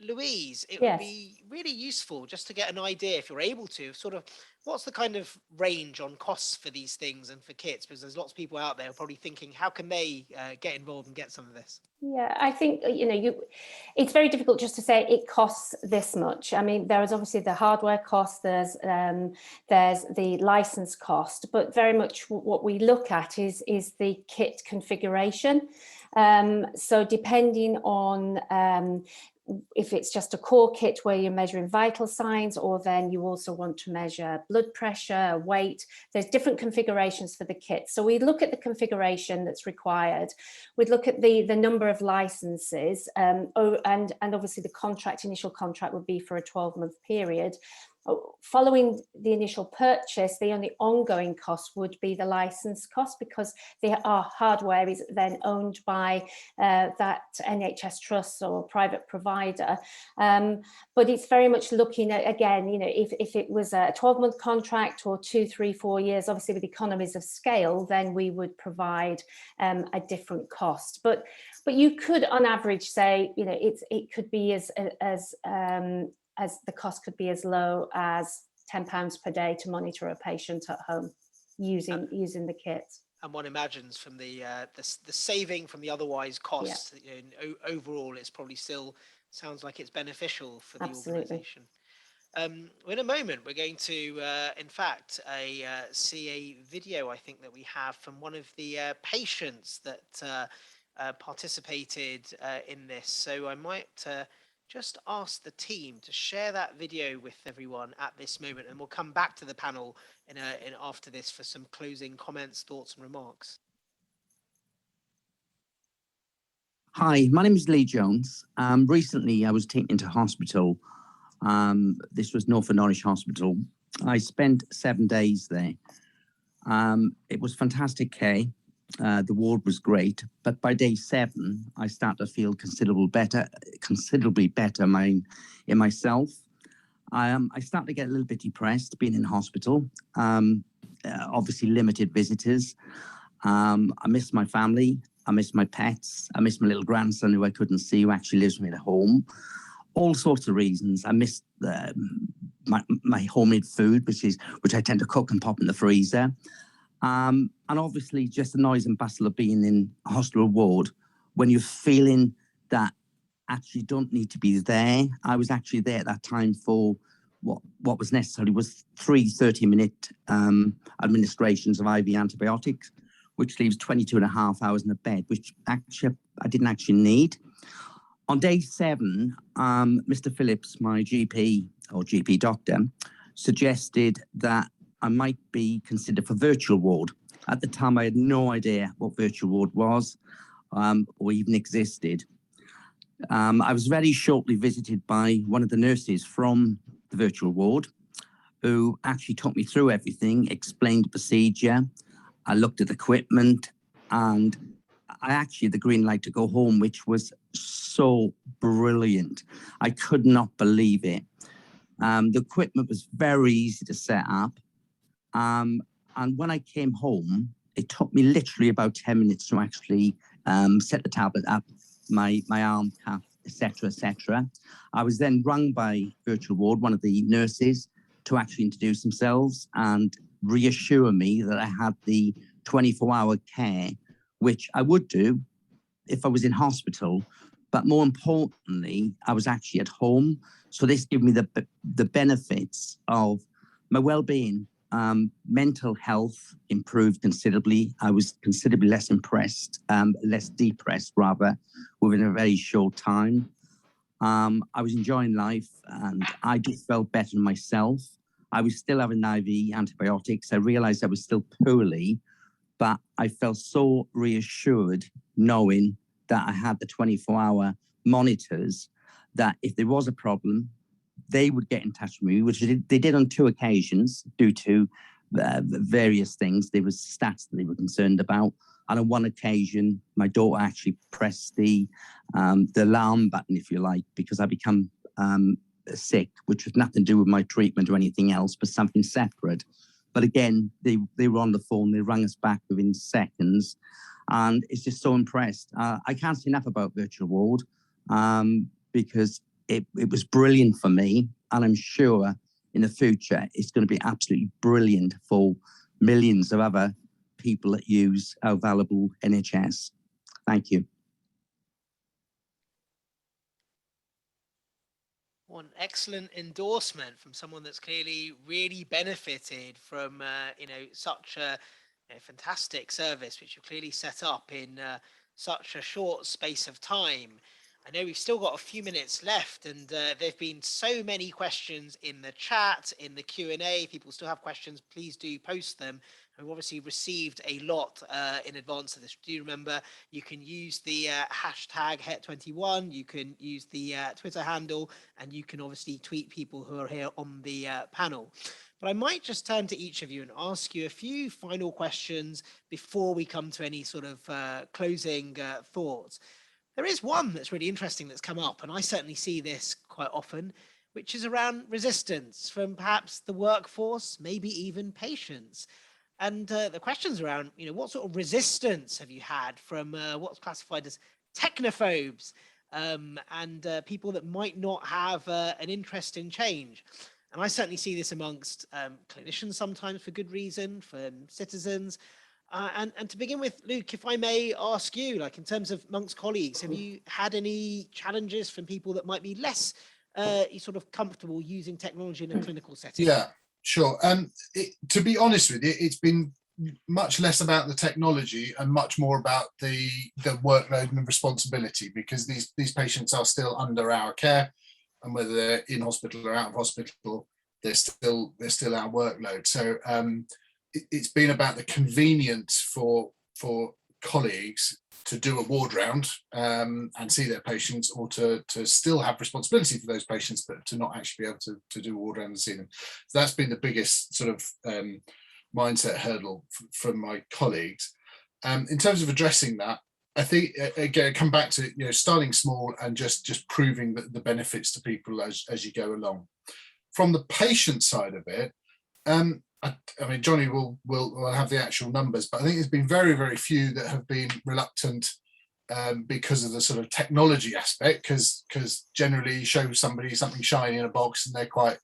Louise, it would be really useful just to get an idea, if you're able to, sort of what's the kind of range on costs for these things and for kits, because there's lots of people out there probably thinking, how can they get involved and get some of this? Yeah, I think, it's very difficult just to say it costs this much. I mean, there is obviously the hardware cost, there's the license cost, but very much what we look at is the kit configuration. So depending on if it's just a core kit where you're measuring vital signs, or then you also want to measure blood pressure, weight, there's different configurations for the kit. So we look at the configuration that's required. We'd look at the number of licenses, and obviously the initial contract would be for a 12-month period. Following the initial purchase, the only ongoing cost would be the license cost, because our hardware is then owned by that NHS trust or private provider. But it's very much looking at, again, if it was a 12-month contract or 2, 3, 4 years, obviously with economies of scale, then we would provide a different cost. But you could, on average, say, it could be as the cost could be as low as £10 per day to monitor a patient at home using the kit. And one imagines from the saving from the otherwise costs, overall, it's probably still sounds like it's beneficial for the organisation. In a moment, we're going to, in fact, see a video, I think, that we have from one of the patients that participated in this. So I might just ask the team to share that video with everyone at this moment, and we'll come back to the panel in after this for some closing comments, thoughts and remarks. Hi, my name is Lee Jones. Recently I was taken into hospital. This was North Norwich Hospital. I spent 7 days there. It was fantastic care. The ward was great, but by day 7, I started to feel considerably better in myself. I started to get a little bit depressed being in hospital. Obviously limited visitors. I miss my family. I miss my pets. I miss my little grandson who I couldn't see, who actually lives with me at home. All sorts of reasons. I missed my homemade food, which I tend to cook and pop in the freezer. And obviously just the noise and bustle of being in a hospital ward when you're feeling that actually don't need to be there. I was actually there at that time for what was necessary was 3 30-minute administrations of IV antibiotics, which leaves 22.5 hours in the bed, which actually I didn't actually need. On day 7, Mr. Phillips, my GP doctor, suggested that I might be considered for virtual ward. At the time, I had no idea what virtual ward was or even existed. I was very shortly visited by one of the nurses from the virtual ward who actually took me through everything, explained the procedure. I looked at the equipment and I actually had the green light to go home, which was so brilliant. I could not believe it. The equipment was very easy to set up. And when I came home, it took me literally about 10 minutes to actually set the tablet up, my arm cuff, etc., etc. I was then rung by virtual ward, one of the nurses, to actually introduce themselves and reassure me that I had the 24-hour care, which I would do if I was in hospital. But more importantly, I was actually at home. So this gave me the benefits of my well-being. Mental health improved considerably. I was considerably less less depressed rather, within a very short time. I was enjoying life and I just felt better in myself. I was still having IV antibiotics. I realized I was still poorly, but I felt so reassured knowing that I had the 24-hour monitors, that if there was a problem, they would get in touch with me, which they did on 2 occasions due to various things. There was stats that they were concerned about. And on 1 occasion, my daughter actually pressed the alarm button, if you like, because I become sick, which was nothing to do with my treatment or anything else, but something separate. But again, they were on the phone, they rang us back within seconds. And it's just so impressed. I can't say enough about Virtual Ward because it was brilliant for me. And I'm sure in the future, it's going to be absolutely brilliant for millions of other people that use our valuable NHS. Thank you. One excellent endorsement from someone that's clearly really benefited from such a fantastic service, which you've clearly set up in such a short space of time. I know we've still got a few minutes left, and there've been so many questions in the chat, in the Q&A. People still have questions, please do post them. We've obviously received a lot in advance of this. Do remember, you can use the hashtag HETT21, you can use the Twitter handle, and you can obviously tweet people who are here on the panel. But I might just turn to each of you and ask you a few final questions before we come to any sort of closing thoughts. There is one that's really interesting that's come up, and I certainly see this quite often, which is around resistance from perhaps the workforce, maybe even patients. And the question's around, what sort of resistance have you had from what's classified as technophobes and people that might not have an interest in change? And I certainly see this amongst clinicians sometimes for good reason, for citizens. And to begin with, Luke, if I may ask you, like in terms of amongst colleagues, have you had any challenges from people that might be less sort of comfortable using technology in a clinical setting? Yeah, sure. To be honest with you, it's been much less about the technology and much more about the workload and the responsibility, because these patients are still under our care, and whether they're in hospital or out of hospital, they're still our workload. So it's been about the convenience for colleagues to do a ward round and see their patients, or to still have responsibility for those patients, but to not actually be able to do a ward round and see them. So that's been the biggest sort of mindset hurdle from my colleagues. In terms of addressing that, I think, again, come back to starting small and just proving that the benefits to people as you go along. From the patient side of it, I mean, Johnny will have the actual numbers, but I think there's been very, very few that have been reluctant because of the sort of technology aspect, because generally you show somebody something shiny in a box and they're quite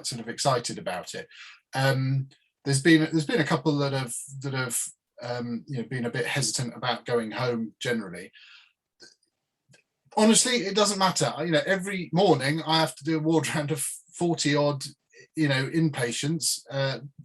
sort of excited about it. There's been a couple that have been a bit hesitant about going home generally. Honestly, it doesn't matter. Every morning I have to do a ward round of 40 odd inpatients.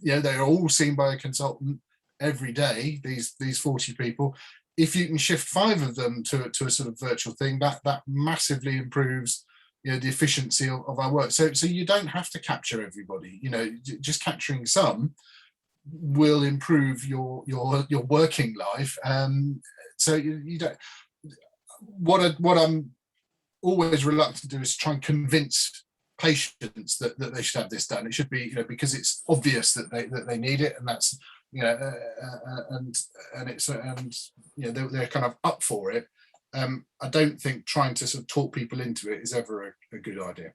They're all seen by a consultant every day, these 40 people. If you can shift 5 of them to a sort of virtual thing, that massively improves the efficiency of our work. So you don't have to capture everybody. Just capturing some will improve your working life. So you don't. What I'm always reluctant to do is try and convince patients that they should have this done. It should be because it's obvious that they need it, and that's they're kind of up for it. I don't think trying to sort of talk people into it is ever a good idea.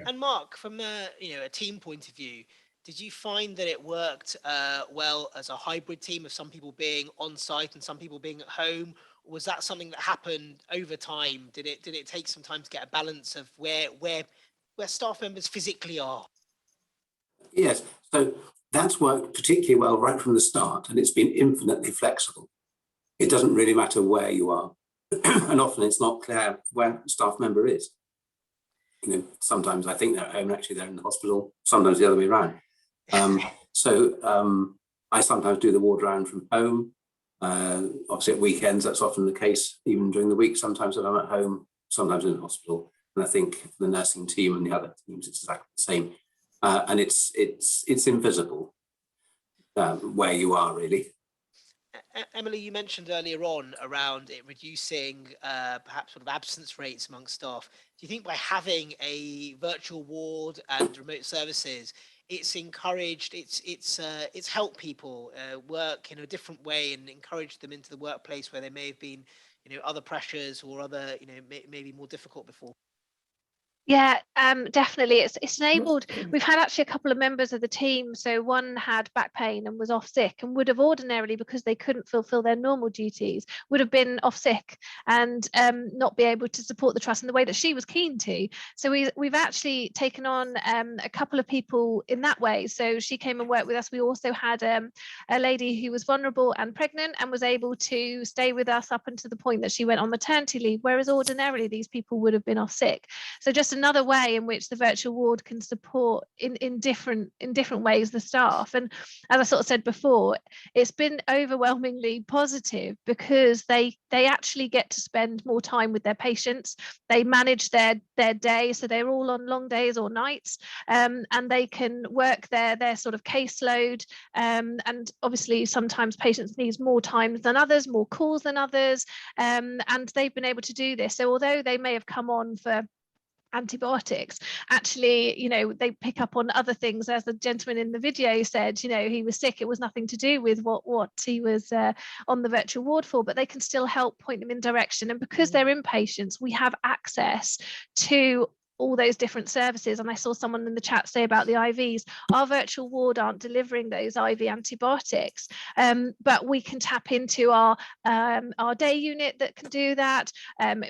And Mark, from a team point of view, did you find that it worked well as a hybrid team of some people being on site and some people being at home? Or was that something that happened over time? Did it take some time to get a balance of where staff members physically are? Yes, so that's worked particularly well right from the start, and it's been infinitely flexible. It doesn't really matter where you are, and often it's not clear where a staff member is. You know, sometimes I think they're at home, actually they're in the hospital, sometimes the other way around. I sometimes do the ward round from home. Obviously at weekends, that's often the case, even during the week, sometimes if I'm at home, sometimes in the hospital. And I think the nursing team and the other teams, it's exactly the same. And it's invisible where you are, really. Emily, you mentioned earlier on around it reducing perhaps sort of absence rates among staff. Do you think by having a virtual ward and remote services, it's encouraged, it's helped people work in a different way and encouraged them into the workplace where there may have been, you know, other pressures or other, you know, maybe more difficult before? Yeah, definitely. It's enabled. We've had actually a couple of members of the team. So one had back pain and was off sick, and would have ordinarily, because they couldn't fulfill their normal duties, would have been off sick and not be able to support the trust in the way that she was keen to. So we've actually taken on a couple of people in that way. So she came and worked with us. We also had a lady who was vulnerable and pregnant and was able to stay with us up until the point that she went on maternity leave, whereas ordinarily these people would have been off sick. So just another way in which the virtual ward can support in different ways the staff. And as I sort of said before, it's been overwhelmingly positive because they actually get to spend more time with their patients. They manage their day, so they're all on long days or nights, and they can work their sort of caseload. And obviously sometimes patients need more time than others, more calls than others, and they've been able to do this. So although they may have come on for antibiotics, actually, you know, they pick up on other things. As the gentleman in the video said, you know, he was sick, it was nothing to do with what he was on the virtual ward for, but they can still help point them in direction. And because they're inpatients, we have access to all those different services. And I saw someone in the chat say about the IVs. Our virtual ward aren't delivering those IV antibiotics, but we can tap into our day unit that can do that,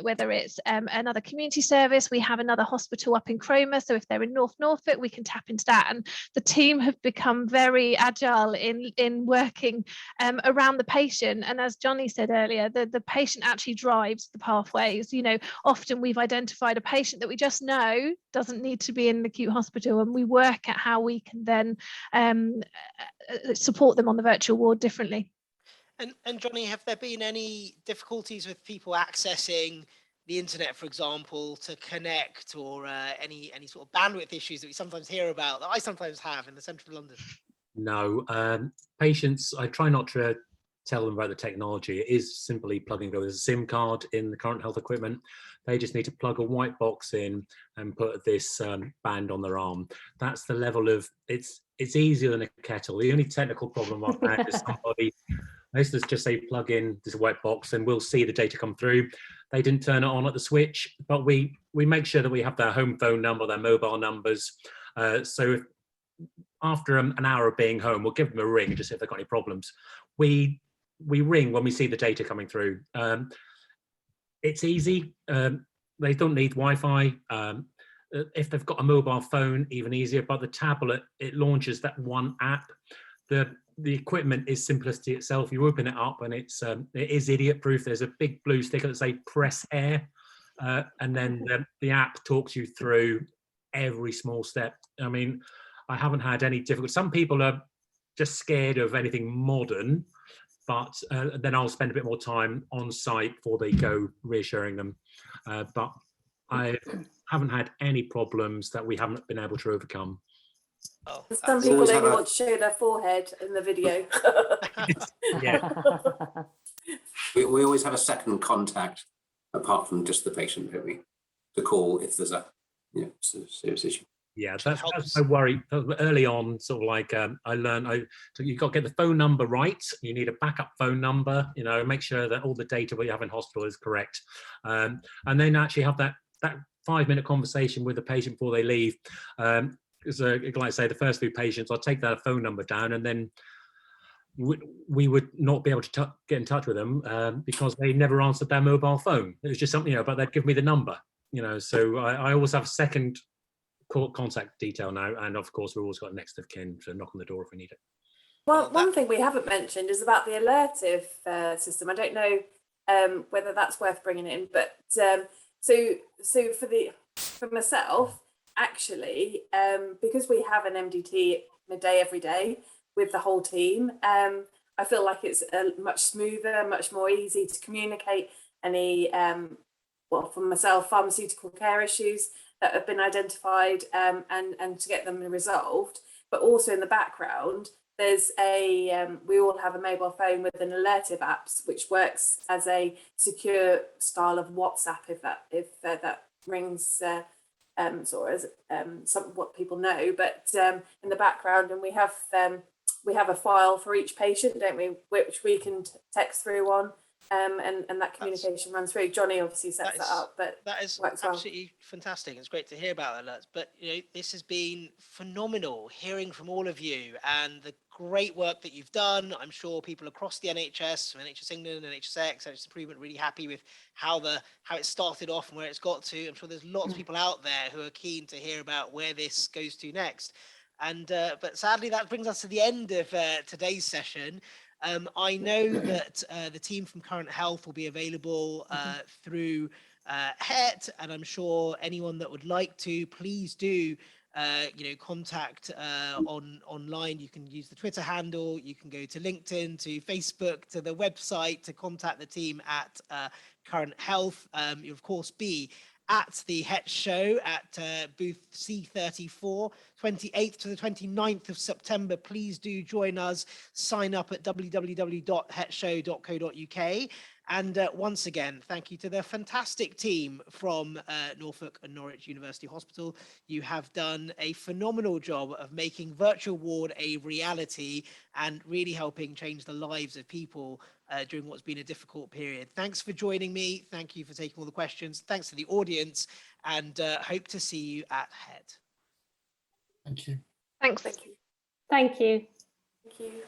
whether it's another community service. We have another hospital up in Cromer, so if they're in North Norfolk, we can tap into that. And the team have become very agile in working around the patient. And as Johnny said earlier, the patient actually drives the pathways. You know, often we've identified a patient that we just know doesn't need to be in an acute hospital, and we work at how we can then support them on the virtual ward differently. And Johnny, have there been any difficulties with people accessing the internet, for example, to connect, or any sort of bandwidth issues that we sometimes hear about, that I sometimes have in the centre of London? No, patients, I try not to tell them about the technology. It is simply plugging go. There's a SIM card in the current health equipment. They just need to plug a white box in and put this band on their arm. That's the level of, it's easier than a kettle. The only technical problem I've had is somebody, let's just say plug in this white box and we'll see the data come through. They didn't turn it on at the switch, but we make sure that we have their home phone number, their mobile numbers. So if, after an hour of being home, we'll give them a ring and just see if they've got any problems. We ring when we see the data coming through. It's easy. They don't need Wi-Fi. If they've got a mobile phone, even easier. But the tablet, it launches that one app. The equipment is simplicity itself. You open it up and it is idiot-proof. There's a big blue sticker that says "press here," and then the app talks you through every small step. I mean, I haven't had any difficulty. Some people are just scared of anything modern, but then I'll spend a bit more time on site before they go, reassuring them. But I haven't had any problems that we haven't been able to overcome. Oh, some people only want to show their forehead in the video. Yeah. We always have a second contact apart from just the patient, don't we? To call if there's a serious issue. Yeah, that's my worry. Early on, sort of like I learned, so you've got to get the phone number right. You need a backup phone number. You know, make sure that all the data that you have in hospital is correct, and then actually have that 5-minute conversation with the patient before they leave. Because, like I say, the first few patients, I'll take their phone number down, and then we would not be able to get in touch with them because they never answered their mobile phone. It was just something, but they'd give me the number. So I always have a second contact detail now, and of course we've always got next of kin to knock on the door if we need it. Well, one thing we haven't mentioned is about the alertive system. I don't know whether that's worth bringing in, but so for myself, actually, because we have an MDT midday every day with the whole team, I feel like it's much smoother, much more easy to communicate any, well, for myself, pharmaceutical care issues that have been identified and to get them resolved. But also in the background, there's we all have a mobile phone with an alertive apps, which works as a secure style of WhatsApp, if that rings sort of some what people know. But in the background, and we have a file for each patient, don't we, which we can text through on, and that communication runs through. Johnny obviously sets that up, but that is absolutely fantastic. It's great to hear about alerts, but this has been phenomenal hearing from all of you and the great work that you've done. I'm sure people across the NHS, NHS England, NHSX, NHS Improvement, really happy with how it started off and where it's got to. I'm sure there's lots of people out there who are keen to hear about where this goes to next. And but sadly, that brings us to the end of today's session. I know that the team from Current Health will be available through HETT, and I'm sure anyone that would like to, please do contact online. You can use the Twitter handle, you can go to LinkedIn, to Facebook, to the website to contact the team at Current Health. You'll of course be at the HETT show at booth C34, 28th to the 29th of September. Please do join us. Sign up at www.hettshow.co.uk. And once again, thank you to the fantastic team from Norfolk and Norwich University Hospital. You have done a phenomenal job of making virtual ward a reality and really helping change the lives of people during what's been a difficult period. Thanks for joining me. Thank you for taking all the questions. Thanks to the audience, and hope to see you at HETT. Thank you. Thanks. Thank you. Thank you. Thank you.